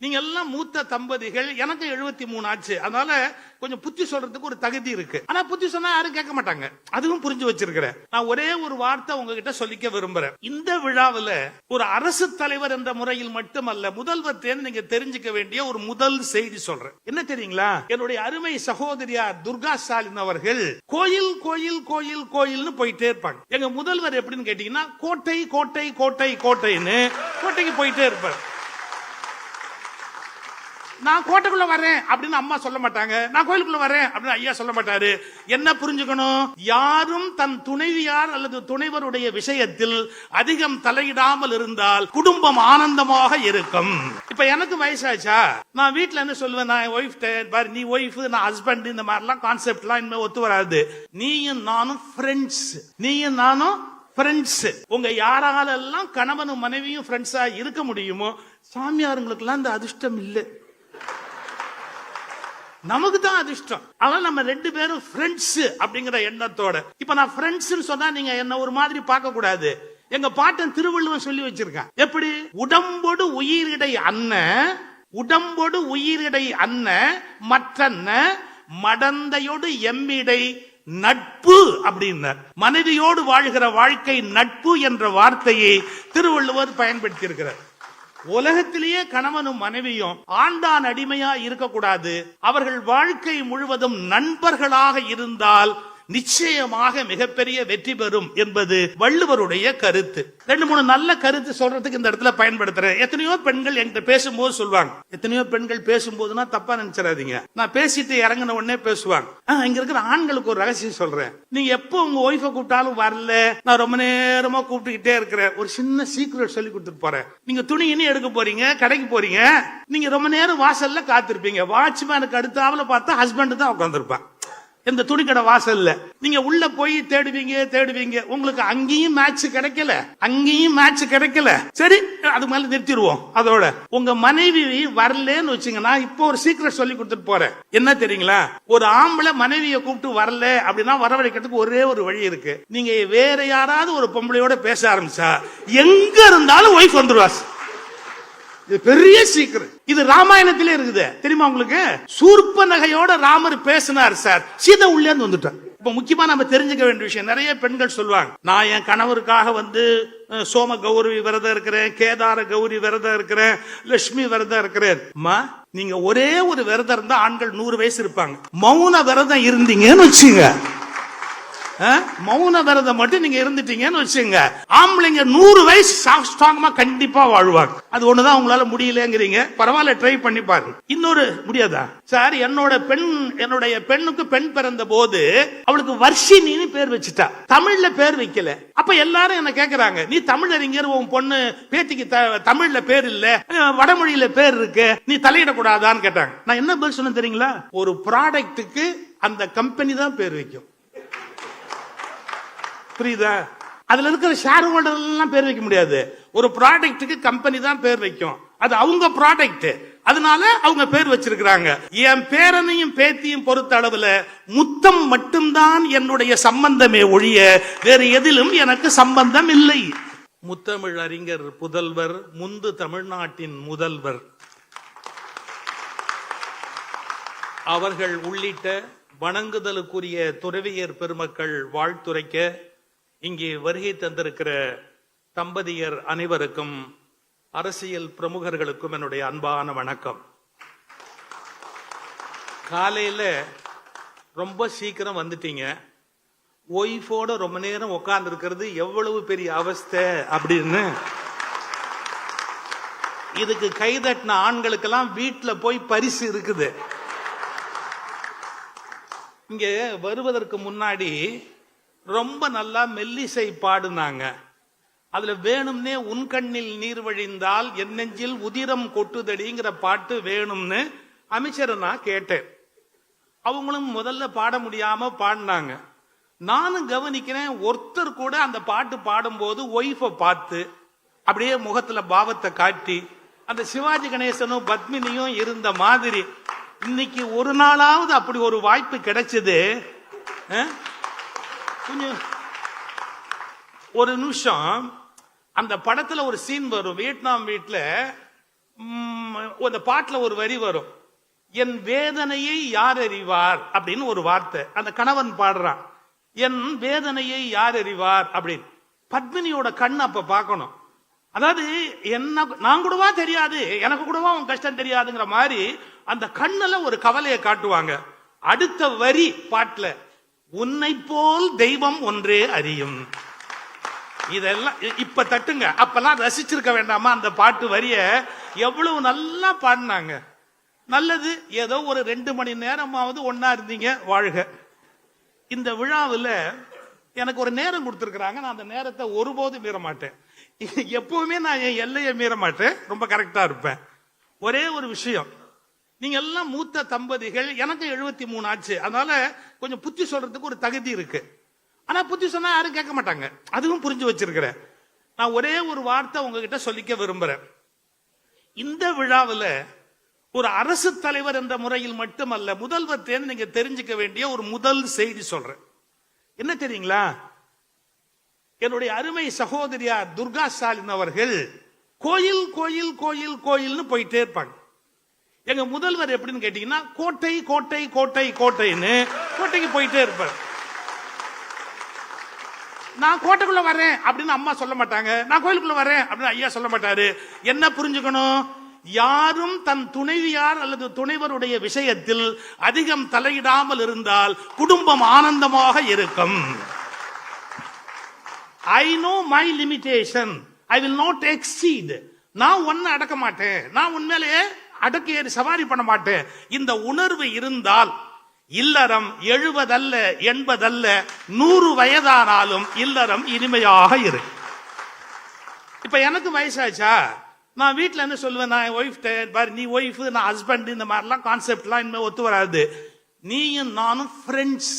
நீங்க எல்லாம் மூத்த தம்பதிகள், எனக்கு 73 ஆச்சு. அதனால கொஞ்சம் புத்தி சொல்றதுக்கு ஒரு தகுதி இருக்கு. ஆனா புத்தி சொன்னா யாரும் கேட்க மாட்டாங்க. அதுவும் புரிஞ்சு வச்சிருக்கிறேன். நான் ஒரே ஒரு வார்த்தை உங்ககிட்ட சொல்லிக்க விரும்புறேன். இந்த விழாவில் ஒரு அரசு தலைவர் என்ற முறையில் மட்டுமல்ல, முதல்வர் தேர்ந்து நீங்க தெரிஞ்சுக்க வேண்டிய ஒரு முதல் செய்தி சொல்றேன். என்ன தெரியுங்களா? என்னுடைய அருமை சகோதரியார் துர்கா ஸ்டாலின் அவர்கள் கோயில் கோயில் கோயில் கோயில்னு போயிட்டே இருப்பாங்க. எங்க முதல்வர் எப்படின்னு கேட்டீங்கன்னா கோட்டை கோட்டை கோட்டை கோட்டைன்னு கோட்டைக்கு போயிட்டே இருப்பார். நான் கோட்டைக்குள்ள வரேன் அப்படின்னு அம்மா சொல்ல மாட்டாங்க, நான் கோயிலுக்குள்ள வரேன் அப்படின்னு ஐயா சொல்ல மாட்டாரு. என்ன புரிஞ்சுக்கணும்? யாரும் தன் துணைவியார் அல்லது துணைவருடைய விஷயத்தில் அதிகம் தலையிடாமல் இருந்தால் குடும்பம் ஆனந்தமாக இருக்கும். இப்ப எனக்கு வயசாச்சா, நான் வீட்டுல என்ன சொல்லுவேன், நான் ஒய்ஃப் பாரு, நீ ஒய்ஃப் நான் ஹஸ்பண்ட், இந்த மாதிரிலாம் கான்செப்ட் எல்லாம் இனிமே ஒத்து வராது. நீயும் நானும் ஃப்ரெண்ட்ஸ், நீயும் நானும் ஃப்ரெண்ட்ஸ். உங்க யாராலெல்லாம் கணவனும் மனைவியும் ஃப்ரெண்ட்ஸா இருக்க முடியுமோ, சாமியாருங்களுக்கு எல்லாம் இந்த அதிர்ஷ்டம் இல்லை, நமக்கு தான் அதிர்ஷ்டம். ஆனா நம்ம ரெண்டு பேரும் ஃப்ரெண்ட்ஸ் அப்படிங்கிற எண்ணத்தோட. இப்ப நான் ஃப்ரெண்ட்ஸ் சொன்னா நீங்க என்ன ஒரு மாதிரி பார்க்க கூடாது. எங்க பாட்டன் திருவள்ளுவர் சொல்லி வச்சிருக்கான். எப்படி? உடம்போடு உயிரிடை அன்ன, உடம்போடு உயிரிடை அன்ன மற்றன்ன மடந்தையோடு எம்மிடை நட்பு அப்படின்னார். மனைவியோடு வாழ்கிற வாழ்க்கை நட்பு என்ற வார்த்தையை திருவள்ளுவர் பயன்படுத்தி இருக்கிறார். உலகத்திலேயே கணவனும் மனைவியும் ஆண்டான் அடிமையா இருக்கக்கூடாது. அவர்கள் வாழ்க்கை முழுவதும் நண்பர்களாக இருந்தால் நிச்சயமாக மிகப்பெரிய வெற்றி பெறும் என்பது வள்ளுவருடைய கருத்து. 2-3 நல்ல கருத்து சொல்றதுக்கு இந்த இடத்துல பயன்படுத்துறேன். எத்தனையோ பெண்கள் என்கிட்ட பேசும்போது சொல்லுவாங்க, எத்தனையோ பெண்கள் பேசும்போதுனா தப்பா நினைச்சிடாதீங்க, நான் பேசிட்டு இறங்கின உடனே பேசுவாங்க. இங்க இருக்கிற ஆண்களுக்கு ஒரு ரகசியம் சொல்றேன். நீங்க எப்போ உங்க ஒய்ஃபை கூப்பிட்டாலும் வரல, நான் ரொம்ப நேரமா கூப்பிட்டுக்கிட்டே இருக்கிறேன். ஒரு சின்ன சீக்ரெட் சொல்லி கொடுத்துட்டு போறேன். நீங்க துணி இனி எடுக்க போறீங்க, கடைக்கு போறீங்க, நீங்க ரொம்ப நேரம் வாசல்ல காத்திருப்பீங்க. வாட்ச்மேனுக்கு அடுத்தாப்புல பார்த்தா ஹஸ்பண்ட் தான் உட்காந்துருப்பான் இந்த துணிக்கடை வாசல்ல. நீங்க உள்ள போய் தேடுவீங்க, உங்களுக்கு அங்கேயும் மேட்ச் கிடைக்கல, அங்கேயும் மேட்ச் கிடைக்கல. சரி, அது மேல நிறுத்திடுவோம். அதோட உங்க மனைவி வரலன்னு வச்சுங்கன்னா, இப்போ ஒரு சீக்கிரம் சொல்லி கொடுத்துட்டு போறேன். என்ன தெரியுங்களா? ஒரு ஆம்பளை மனைவியை கூப்பிட்டு வரல அப்படின்னா வரவழைக்கிறதுக்கு ஒரே ஒரு வழி இருக்கு. நீங்க வேற யாராவது ஒரு பொம்பளையோட பேச ஆரம்பிச்சா எங்க இருந்தாலும் ஒய்ஃப் வந்துருவா. இது பெரிய சீக்கிரம். இது ராமாயணத்திலே இருக்குது தெரியுமா உங்களுக்கு? சூர்ப்ப நகையோட ராமர் பேசினார் சார், சீதை உள்ளே இருந்து வந்துட்டார். இப்ப முக்கியமா நம்ம தெரிஞ்சுக்க வேண்டிய விஷயம், நிறைய பெண்கள் சொல்லுவாங்க, நான் என் கணவருக்காக சோம கௌரி விரதம் இருக்கிறேன், கேதார கௌரி விரதம் இருக்கிறேன், லட்சுமி விரதம் இருக்கிறேன். நீங்க ஒரே ஒரு விரதம் இருந்தா ஆண்கள் 100 வயசு இருப்பாங்க. மௌன விரதம் இருந்தீங்கன்னு வச்சுங்க, மௌன விரதம் மட்டும் நீங்க இருந்துட்டீங்கன்னு வச்சுங்க, ஆம்பளைங்க 100 வயசு ஸ்ட்ராங்கமா கண்டிப்பா வாழ்வாங்க. அது ஒண்ணுதான் உங்களால முடியலங்கிறீங்க, பரவாயில்ல ட்ரை பண்ணி பாருங்க. இன்னொரு முடியாதா சார்? என்னுடைய பெண்ணுக்கு பெண் பிறந்த போது அவளுக்கு வர்ஷினின்னு பேர் வச்சுட்டா, தமிழ்ல பேர் வைக்கல. அப்ப எல்லாரும் என்ன கேக்குறாங்க, நீ தமிழறிஞர், உன் பொண்ணு பேத்திக்கு தமிழ்ல பேர் இல்ல, வடமொழியில பேர் இருக்கு, நீ தலையிடக்கூடாதான்னு கேட்டாங்க. நான் என்ன பதில் சொன்னேன் தெரியுங்களா? ஒரு ப்ராடக்ட்டுக்கு அந்த கம்பெனி தான் பேர் வைக்கும். புரியுதா? அதுல இருக்கிற ஷேர் ஹோல்டர் எல்லாம் பேர் வைக்க முடியாது. ஒரு ப்ராடக்ட்டுக்கு கம்பெனி தான் பேர் வைக்கும். அது அவங்க ப்ராடக்ட், அதனால அவங்க பேர் வச்சிருக்காங்க. என் பேரனையும் பேத்தியும் பொறுத்த அளவுல முத்தம் மட்டும்தான் என்னுடைய சம்பந்தமே ஒழிய வேறு எதிலும் எனக்கு சம்பந்தம் இல்லை. முத்தமிழ் அறிஞர் புதல்வர், முந்து தமிழ்நாட்டின் முதல்வர் அவர்கள் உள்ளிட்ட வணங்குதலுக்குரிய துறவியர் பெருமக்கள் வாழ்த்துரைக்க இங்கே வருகை தந்திருக்கிற தம்பதியர் அனைவருக்கும், அரசியல் பிரமுகர்களுக்கும் என்னுடைய அன்பான வணக்கம். காலையில ரொம்ப சீக்கிரம் வந்துட்டீங்க. ஒய்ஃபோட ரொம்ப நேரம் உட்கார்ந்து இருக்கிறது எவ்வளவு பெரிய அவஸ்தை அப்படின்னு இதுக்கு கைதட்டின ஆண்களுக்கெல்லாம் வீட்டுல போய் பரிசு இருக்குது. இங்க வருவதற்கு முன்னாடி ரொம்ப நல்லா மெல்லிசை பாடுனாங்க. அதுல வேணும்னே உன் கண்ணில் நீர் வழிந்தால் என் நெஞ்சில் உதிரம் கொட்டுதடிங்கிற பாட்டு வேணும்னு அமைச்சரை நான் கேட்டேன். அவங்களும் முதல்ல பாட முடியாம பாடினாங்க. நானும் கவனிக்கிறேன், ஒருத்தர் கூட அந்த பாட்டு பாடும்போது ஒய்ஃபை பார்த்து அப்படியே முகத்துல பாவத்தை காட்டி அந்த சிவாஜி கணேசனும் பத்மினியும் இருந்த மாதிரி இன்னைக்கு ஒரு நாளாவது அப்படி ஒரு வாய்ப்பு கிடைச்சது. கொஞ்சம் ஒரு நிமிஷம், அந்த படத்துல ஒரு சீன் வரும், வியட்நாம் வீட்டுல அந்த பாட்டுல ஒரு வரி வரும், என் வேதனையை யார் அறிவார் அப்படின்னு ஒரு வார்த்தை. அந்த கணவன் பாடுறான், என் வேதனையை யார் அறிவார் அப்படின்னு. பத்மினியோட கண் அப்ப பார்க்கணும். அதாவது என்ன நான் கூடவா தெரியாது, எனக்கு கூடவா உன் கஷ்டம் தெரியாதுங்கிற மாதிரி அந்த கண்ணுல ஒரு கவலையை காட்டுவாங்க. அடுத்த வரி பாட்டுல, உன்னை போல் தெய்வம் ஒன்றே அறியும். இதெல்லாம் இப்ப தட்டுங்க, அப்பெல்லாம் ரசிச்சிருக்க வேண்டாமா? அந்த பாட்டு வரிய எவ்வளவு நல்லா பாடினாங்க. நல்லது, ஏதோ ஒரு 2 மணி நேரமாவது ஒன்னா இருந்தீங்க, வாழ்க. இந்த விழாவில் எனக்கு ஒரு நேரம் கொடுத்திருக்கிறாங்க. நான் அந்த நேரத்தை ஒருபோதும் மீற மாட்டேன். எப்பவுமே நான் என் எல்லையை மீற மாட்டேன், ரொம்ப கரெக்டா இருப்பேன். ஒரே ஒரு விஷயம், நீங்க எல்லாம் மூத்த தம்பதிகள், எனக்கு 73 ஆச்சு, அதனால கொஞ்சம் புத்தி சொல்றதுக்கு ஒரு தகுதி இருக்கு. ஆனா புத்தி சொன்னா யாரும் கேட்க மாட்டாங்க, அதுவும் புரிஞ்சு வச்சிருக்கிறேன். நான் ஒரே ஒரு வார்த்தை உங்ககிட்ட சொல்லிக்க விரும்புறேன். இந்த விழாவில் ஒரு அரசு தலைவர் என்ற முறையில் மட்டுமல்ல, முதல்வர் தேர்ந்து நீங்க தெரிஞ்சுக்க வேண்டிய ஒரு முதல் செய்தி சொல்றேன். என்ன தெரியுங்களா? என்னுடைய அருமை சகோதரியார் துர்கா ஸ்டாலின் அவர்கள் கோயில் கோயில் கோயில் கோயில்னு போயிட்டே இருப்பாங்க. எங்க முதல்வர் எப்படின்னு கேட்டீங்கன்னா, கோட்டை கோட்டை கோட்டை கோட்டைன்னு கோட்டைக்கு போயிட்டே இருப்பார். நான் கோட்டைக்குள்ள வரேன் அப்படின்னு அம்மா சொல்ல மாட்டாங்க, நான் கோயிலுக்குள்ள வரேன் அப்படின்னு ஐயா சொல்ல மாட்டாரு. என்ன புரிஞ்சுக்கணும்? யாரும் தன் துணைவியார் அல்லது துணைவருடைய விஷயத்தில் அதிகம் தலையிடாமல் இருந்தால் குடும்பம் ஆனந்தமாக இருக்கும். I know my limitation, I will not exceed. நான் ஒன்ன அடக்க மாட்டேன், நான் உண்மையிலேயே அடக்கி ஏறி சவாரி பண்ண மாட்டேன். இந்த உணர்வு இருந்தால் இல்லறம் 70 அல்ல 80 அல்ல 100 வயதானாலும் இல்லறம் இனிமையாக இருக்கு. இப்ப எனக்கு வயசாச்சா, நான் வீட்டுல என்ன சொல்லுவேன், நான் ஒய்ஃப், நீ ஒய்ஃப் நான் ஹஸ்பண்ட், இந்த மாதிரிலாம் கான்செப்ட்லாம் இனிமே ஒத்து வராது. நீயும் நானும் ஃப்ரெண்ட்ஸ்,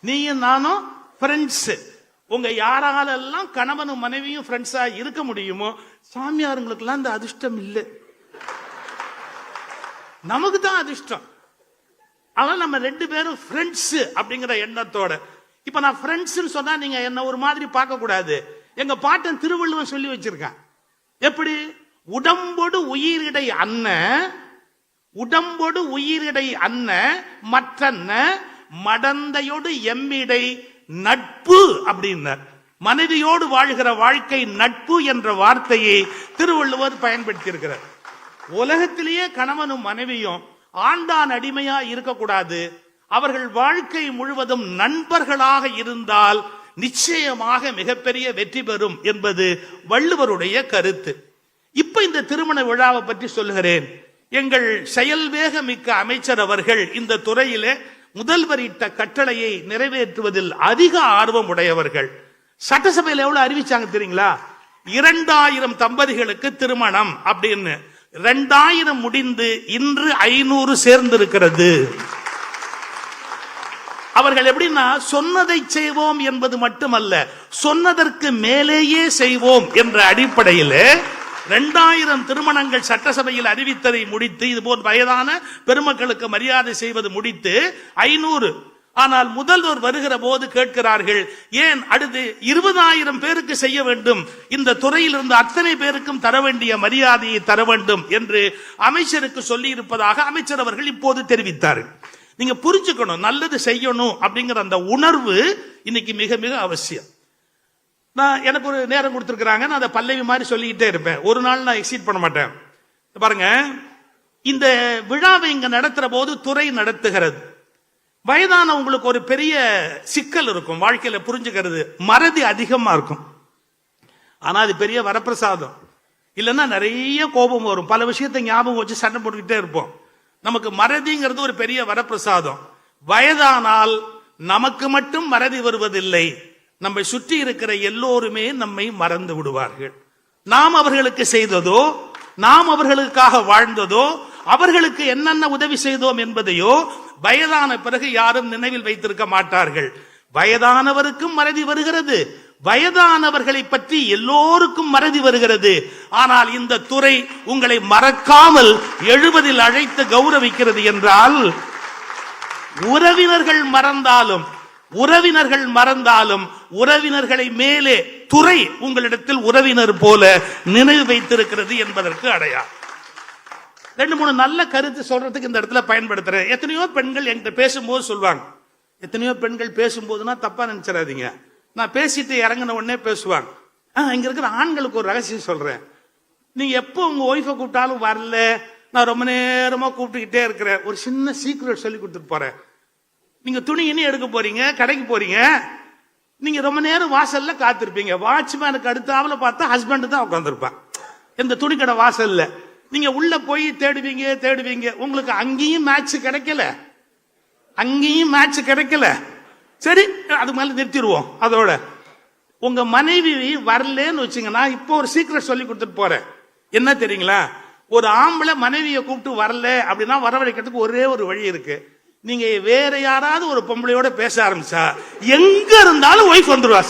நீயும் நானும் ஃப்ரெண்ட்ஸ். உங்க யாராலெல்லாம் கணவனும் மனைவியும் ஃப்ரெண்ட்ஸா இருக்க முடியுமோ, சாமியாருங்களுக்கெல்லாம் இந்த அதிர்ஷ்டம் இல்லை, நமக்கு தான் அதிர்ஷ்டம். ஆனால் நம்ம 2 பேரும் ஃப்ரெண்ட்ஸ் அப்படிங்கிற எண்ணத்தோட. இப்ப நான் ஃப்ரெண்ட்ஸ் சொன்னா நீங்க என்ன ஒரு மாதிரி பார்க்க கூடாது. எங்க பாட்டன் திருவள்ளுவன் சொல்லி வச்சிருக்கான். எப்படி? உடம்போடு உயிரிடை அன்ன, உடம்போடு உயிரிடை அன்ன மற்றன்ன மடந்தையோடு எம்மிடை நட்பு அப்படின்னார். மனைவியோடு வாழ்கிற வாழ்க்கை நட்பு என்ற வார்த்தையை திருவள்ளுவர் பயன்படுத்தி இருக்கிறார். உலகத்திலேயே கணவனும் மனைவியும் ஆண்டான் அடிமையா இருக்கக்கூடாது. அவர்கள் வாழ்க்கை முழுவதும் நண்பர்களாக இருந்தால் நிச்சயமாக மிகப்பெரிய வெற்றி பெறும் என்பது வள்ளுவருடைய கருத்து. இப்ப இந்த திருமண விழாவை பற்றி சொல்லுகிறேன். எங்கள் செயல்வேக மிக்க அமைச்சர் அவர்கள் இந்த துறையிலே முதல்வர் இட்ட கட்டளையை நிறைவேற்றுவதில் அதிக ஆர்வம் உடையவர்கள். சட்டசபையில் எவ்வளவு அறிவிச்சாங்க தெரியுங்களா? 2000 தம்பதிகளுக்கு திருமணம் அப்படின்னு. 2000 முடிந்து இன்று 500 சேர்ந்திருக்கிறது. அவர்கள் எப்படின்னா, சொன்னதை செய்வோம் என்பது மட்டுமல்ல, சொன்னதற்கு மேலேயே செய்வோம் என்ற அடிப்படையில் 2000 திருமணங்கள் சட்டசபையில் அறிவித்ததை முடித்து, இதுபோல் வயதான பெருமக்களுக்கு மரியாதை செய்வது முடித்து 500. ஆனால் முதல்வர் வருகிற போது கேட்கிறார்கள், ஏன் அடுத்து 20,000 பேருக்கு செய்ய வேண்டும், இந்த துறையில் இருந்து அத்தனை பேருக்கும் தர வேண்டிய மரியாதையை தர வேண்டும் என்று அமைச்சருக்கு சொல்லி இருப்பதாக அமைச்சர் அவர்கள் இப்போது தெரிவித்தார்கள். நீங்க புரிஞ்சுக்கணும், நல்லது செய்யணும் அப்படிங்கிற அந்த உணர்வு இன்னைக்கு மிக மிக அவசியம். நான் எனக்கு ஒரு நேரம் கொடுத்திருக்கிறாங்க, நான் அதை பல்லவி மாதிரி சொல்லிக்கிட்டே இருப்பேன். ஒரு நாள் நான் எக்ஸீட் பண்ண மாட்டேன். பாருங்க, இந்த விழாவை இங்க நடத்துற போது துறை நடத்துகிறது. வயதானவங்களுக்கு ஒரு பெரிய சிக்கல் இருக்கும் வாழ்க்கையில, புரிஞ்சுக்கிறது, மறதி அதிகமா இருக்கும். ஆனா அது பெரிய வரப்பிரசாதம். இல்லைன்னா நிறைய கோபம் வரும், பல விஷயத்தை ஞாபகம் வச்சு சண்டை போட்டுக்கிட்டே இருப்போம். நமக்கு மறதிங்கிறது ஒரு பெரிய வரப்பிரசாதம். வயதானால் நமக்கு மட்டும் மறதி வருவதில்லை, நம்மை சுற்றி இருக்கிற எல்லோருமே நம்மை மறந்து விடுவார்கள். நாம் அவர்களுக்கு செய்ததோ, நாம் அவர்களுக்காக வாழ்ந்ததோ, அவர்களுக்கு என்னென்ன உதவி செய்தோம் என்பதையோ வயதான பிறகு யாரும் நினைவில் வைத்திருக்க மாட்டார்கள். வயதானவருக்கும் மறதி வருகிறது, வயதானவர்களை பற்றி எல்லோருக்கும் மறதி வருகிறது. ஆனால் இந்த துறை உங்களை மறக்காமல் 70 அழைத்து கௌரவிக்கிறது என்றால், உறவினர்கள் மறந்தாலும் உறவினர்கள் மறந்தாலும் உறவினர்களை மேலே துறை உங்களிடத்தில் உறவினர் போல நினைவு வைத்திருக்கிறது என்பதற்கு அடையாளம். 2-3 நல்ல கருத்து சொல்றதுக்கு இந்த இடத்துல பயன்படுத்துறேன். எத்தனையோ பெண்கள் என்கிட்ட பேசும்போது சொல்லுவாங்க, எத்தனையோ பெண்கள் பேசும்போதுன்னா தப்பா நினைச்சிடாதீங்க, நான் பேசிட்டு இறங்கின உடனே பேசுவாங்க. இங்க இருக்கிற ஆண்களுக்கு ஒரு ரகசியம் சொல்றேன். நீங்க எப்போ உங்க ஒய்ஃபை கூப்பிட்டாலும் வரல, நான் ரொம்ப நேரமா கூப்பிட்டுக்கிட்டே இருக்கிறேன், ஒரு சின்ன சீக்ரெட் சொல்லி கொடுத்துட்டு போறேன். நீங்க துணி இனி எடுக்க போறீங்க, கடைக்கு போறீங்க, நீங்க ரொம்ப நேரம் வாசல்ல காத்திருப்பீங்க. வாட்ச்மேனுக்கு அடுத்தாவல பார்த்தா ஹஸ்பண்ட் தான் உட்காந்துருப்பான் இந்த துணி கடை வாசல்ல. நீங்க உள்ள போய் தேடுவீங்க, உங்களுக்கு அங்கேயும் மேட்ச் கிடைக்கல, சரி அது மேல நிறுத்திடுவோம். அதோட உங்க மனைவி வரலன்னு வச்சுங்கன்னா, இப்போ ஒரு சீக்ரெட் சொல்லி கொடுத்துட்டு போறேன். என்ன தெரியுங்களா, ஒரு ஆம்பளை மனைவியை கூப்பிட்டு வரல அப்படின்னா வரவழைக்கிறதுக்கு ஒரே ஒரு வழி இருக்கு. நீங்க வேற யாராவது ஒரு பொம்பளையோட பேச ஆரம்பிச்சா எங்க இருந்தாலும் ஒய்ஃப் வந்துருவா.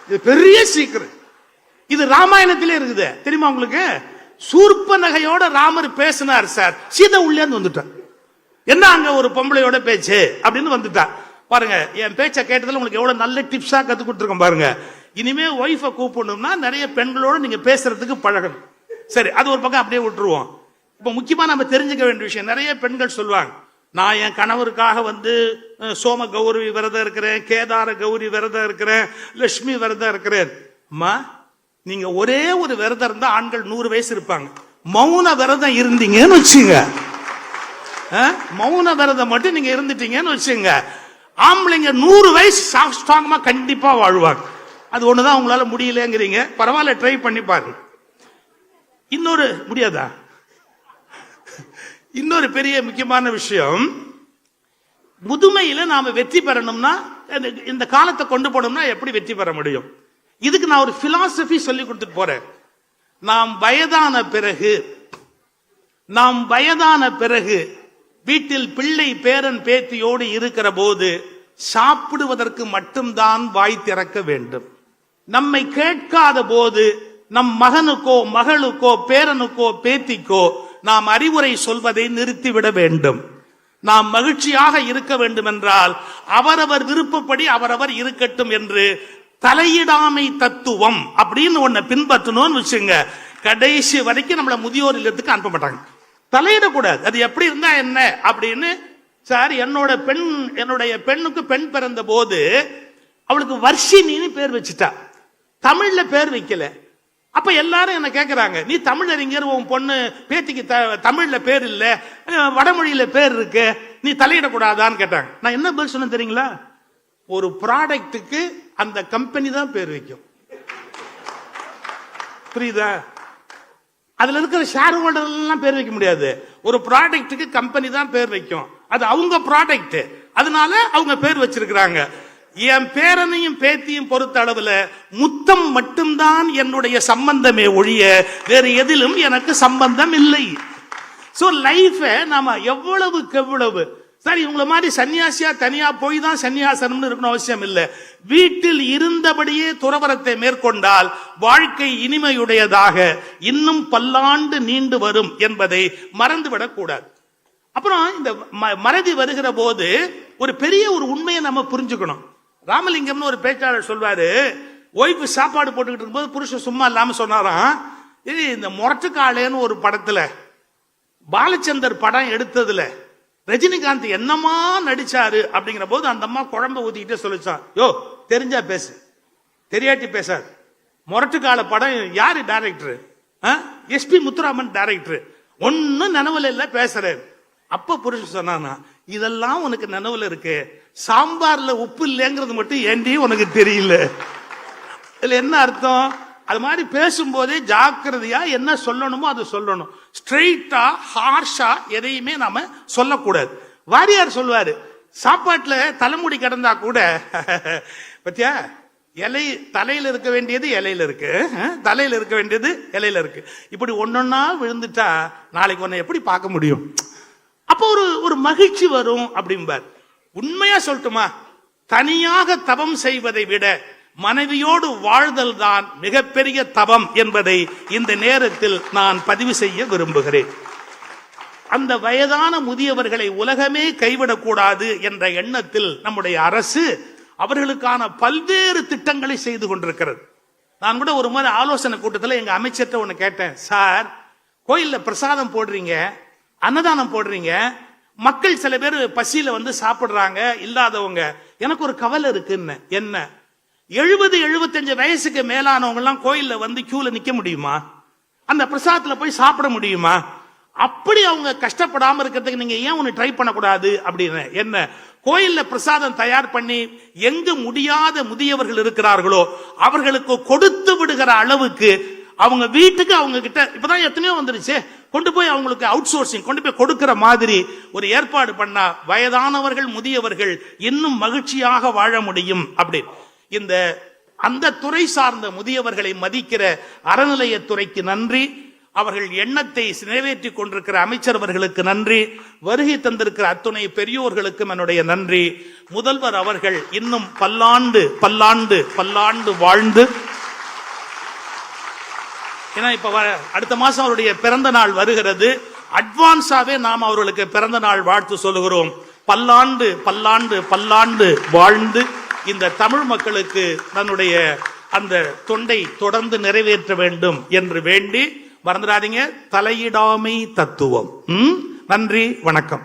இது பெரிய சீக்கிரம். இது ராமாயணத்திலே இருக்குது தெரியுமா உங்களுக்கு? சூர்பனகையோட ராமர் பேசினார் சார், சீதை உள்ளே வந்துட்டார். என்ன அங்க ஒரு பொம்பளையோட பேச்சு அப்படின்னு வந்துட்டா. பாருங்க, என் பேச்ச கேட்டதுல உங்களுக்கு எவ்வளவு நல்ல டிப்ஸா கத்து கொடுத்துருக்கோம் பாருங்க. இனிமே ஒய்ஃபை கூப்பிடணும்னா நிறைய பெண்களோட நீங்க பேசுறதுக்கு பழகணும். சரி, அது ஒரு பக்கம் அப்படியே விட்டுருவோம். இப்ப முக்கியமா நம்ம தெரிஞ்சுக்க வேண்டிய விஷயம், நிறைய பெண்கள் சொல்லுவாங்க, நான் என் கணவருக்காக சோம கௌரி விரதம் இருக்கிறேன், கேதார கௌரி விரதம் இருக்கிறேன், லட்சுமி விரதம் இருக்கிறேன். அம்மா, நீங்க ஒரே ஒரு விரதம் இருந்தா ஆண்கள் 100 வயசு இருப்பாங்க. மௌன விரதம் இருந்தீங்கன்னு வச்சுங்க, மௌன விரதம் மட்டும் நீங்க இருந்துட்டீங்கன்னு வச்சுங்க, ஆம்பளைங்க 100 வயசு ஸ்ட்ராங்கமா கண்டிப்பா வாழ்வாங்க. அது ஒண்ணுதான் உங்களால முடியலங்கிறீங்க, பரவாயில்ல, ட்ரை பண்ணி பாருங்க. இன்னொரு முடியாதா? இன்னொரு பெரிய முக்கியமான விஷயம், முதுமையில நாம வெற்றி பெறணும்னா, இந்த காலத்தை கொண்டு போனோம்னா எப்படி வெற்றி பெற முடியும்? இதுக்கு நான் ஒரு பிலாசபி சொல்லி கொடுத்துட்டு போறேன். நாம் வயதான பிறகு வீட்டில் பிள்ளை பேரன் பேத்தியோடு இருக்கிற போது சாப்பிடுவதற்கு மட்டும்தான் வாய் திறக்க வேண்டும். நம்மை கேட்காத போது நம் மகனுக்கோ மகளுக்கோ பேரனுக்கோ பேத்திக்கோ நாம் அறிவுரை சொல்வதை நிறுத்திவிட வேண்டும். நாம் மகிழ்ச்சியாக இருக்க வேண்டும் என்றால் அவரவர் விருப்பப்படி அவரவர் இருக்கட்டும் என்று தலையிடாமை தத்துவம் அப்படின்னு ஒன்ன பின்பற்றணும்னு வச்சுங்க, கடைசி வரைக்கும் நம்மள முதியோர் இல்லத்துக்கு அனுப்ப மாட்டாங்க. தலையிடக்கூடாது. அது எப்படி இருந்தா என்ன அப்படின்னு. சார், என்னுடைய பெண்ணுக்கு பெண் பிறந்த போது அவளுக்கு வர்ஷினின்னு பேர் வச்சுட்டா, தமிழ்ல பேர் வைக்கல. அப்ப எல்லாரும் என்ன கேக்குறாங்க, நீ தமிழறிஞர், உன் பொண்ணு பேத்திக்கு தமிழ்ல பேர் இல்ல, வடமொழியில பேர் இருக்கு, நீ தலையிடக்கூடாதான்னு கேட்டாங்க. நான் என்ன பதில் சொன்ன தெரியுங்களா? ஒரு ப்ராடக்ட்டுக்கு அந்த கம்பெனி தான் பேர் வைக்கும். புரியுதா? அதுல இருக்கிற ஷேர் ஹோல்டர் எல்லாம் பேர் வைக்க முடியாது. ஒரு ப்ராடக்ட்டுக்கு கம்பெனி தான் பேர் வைக்கும். அது அவங்க ப்ராடக்ட், அதனால அவங்க பேர் வச்சிருக்கிறாங்க. என் பேரனையும் பேத்தியும் பொறுத்த அளவுல முத்தம் மட்டும்தான் என்னுடைய சம்பந்தமே ஒழிய வேறு எதிலும் எனக்கு சம்பந்தம் இல்லை. சோ லைஃப் நாம எவ்வளவுக்கு எவ்வளவு, சரி உங்களை மாதிரி சன்னியாசியா தனியா போய் தான் சன்னியாசனம்னு இருக்கணும் அவசியம் இல்லை. வீட்டில் இருந்தபடியே துறவரத்தை மேற்கொண்டால் வாழ்க்கை இனிமையுடையதாக இன்னும் பல்லாண்டு நீண்டு வரும் என்பதை மறந்துவிடக் கூடாது. அப்புறம் இந்த மறதி வருகிற போது ஒரு பெரிய ஒரு உண்மையை நம்ம புரிஞ்சுக்கணும். ராமலிங்கம்னு ஒரு பேச்சாளர் சொல்வாரு, ஒய்ஃபு சாப்பாடு போட்டுக்கிட்டு இருக்கும்போது புருஷன் சும்மா இல்லாம சொன்னாராம், இது இந்த முரட்டுக்காளேன்னு ஒரு படத்துல பாலச்சந்தர் படம் எடுத்ததுல ரஜினிகாந்த் என்னமா நடிச்சாரு அப்படிங்கிற போது அந்த அம்மா குழம்பு ஊத்திக்கிட்டே சொல்லிச்சான், யோ தெரிஞ்சா பேசு, தெரியாட்டி பேசாது. முரட்டுக்கால படம் யாரு டைரக்டர்? SP Muthuraman director. ஒன்னும் நினைவுல இல்ல பேசுறேன். அப்ப புருஷன் சொன்னானா, இதெல்லாம் உனக்கு நினைவுல இருக்கு, சாம்பார்ல உப்பு இல்லைங்கிறது மட்டும் ஏண்டி உனக்கு தெரியல. இதுல என்ன அர்த்தம்? அது மாதிரி பேசும்போதே ஜாக்கிரதையா என்ன சொல்லணுமோ அது சொல்லணும். ஸ்ட்ரெயிட்டா ஹார்ஷா எதையுமே நாம சொல்லக்கூடாது. வாரியார் சொல்வாரு, சாப்பாட்டுல தலைமுடி கிடந்தா கூட பத்தியா, இலை தலையில இருக்க வேண்டியது இலையில இருக்கு, தலையில இருக்க வேண்டியது இலையில இருக்கு. இப்படி ஒன்னொன்னா விழுந்துட்டா நாளைக்கு உன்னை எப்படி பார்க்க முடியும்? அப்போ ஒரு மகிழ்ச்சி வரும் அப்படிம்பார். உண்மையா சொல்லட்டுமா, தனியாக தவம் செய்வதை விட மனைவியோடு வாழ்தல் தான் மிகப்பெரிய தவம் என்பதை இந்த நேரத்தில் நான் பதிவு செய்ய விரும்புகிறேன். அந்த வயதான முதியவர்களை உலகமே கைவிடக்கூடாது என்ற எண்ணத்தில் நம்முடைய அரசு அவர்களுக்கான பல்வேறு திட்டங்களை செய்து கொண்டிருக்கிறது. நான் கூட ஒரு மாதிரி ஆலோசனை கூட்டத்தில் எங்க அமைச்சர்கிட்ட ஒண்ணு கேட்டேன், சார் கோயில்ல பிரசாதம் போடுறீங்க, அன்னதானம் போடுறீங்க, மக்கள் சில பேர் பசியில வந்து சாப்பிடுறாங்க இல்லாதவங்க, எனக்கு ஒரு கவலை இருக்குன்னு. என்ன, 70-75 வயசுக்கு மேலானவங்க எல்லாம் கோயில்ல வந்து கியூல நிக்க முடியுமா? அந்த பிரசாதத்துல போய் சாப்பிட முடியுமா? அப்படி அவங்க கஷ்டப்படாம இருக்கிறதுக்கு நீங்க ஏன் ஒன்னு ட்ரை பண்ணக்கூடாது அப்படின்னு. என்ன, கோயில்ல பிரசாதம் தயார் பண்ணி எங்கு முடியாத முதியவர்கள் இருக்கிறார்களோ அவர்களுக்கு கொடுத்து விடுகிற அளவுக்கு அவங்க வீட்டுக்கு அவங்க கிட்ட இப்பதான் எத்தனையோ வந்துருச்சு, கொண்டு போய் அவங்களுக்கு அவுட் சோர்சிங் கொண்டு போய் கொடுக்கிற மாதிரி ஒரு ஏற்பாடு பண்ணா வயதானவர்கள் முதியவர்கள் இன்னும் மகிழ்ச்சியாக வாழ முடியும். அப்படி இந்த அந்த துறை சார்ந்த முதியவர்களை மதிக்கிற அறநிலையத்துறைக்கு நன்றி, அவர்கள் எண்ணத்தை நிறைவேற்றிக் கொண்டிருக்கிற அமைச்சர் அவர்களுக்கு நன்றி, வருகை தந்திருக்கிற அத்துணை பெரியோர்களுக்கும் என்னுடைய நன்றி. முதல்வர் அவர்கள் இன்னும் பல்லாண்டு பல்லாண்டு பல்லாண்டு வாழ்ந்து, ஏன்னா இப்ப அடுத்த மாசம் அவருடைய பிறந்த நாள் வருகிறது, அட்வான்ஸாவே நாம் அவர்களுக்கு பிறந்த நாள் வாழ்த்து சொல்லுகிறோம். பல்லாண்டு பல்லாண்டு பல்லாண்டு வாழ்ந்து இந்த தமிழ் மக்களுக்கு தன்னுடைய அந்த தொண்டை தொடர்ந்து நிறைவேற்ற வேண்டும் என்று வேண்டி, மறந்துடாதீங்க, தலையிடாமை தத்துவம். நன்றி, வணக்கம்.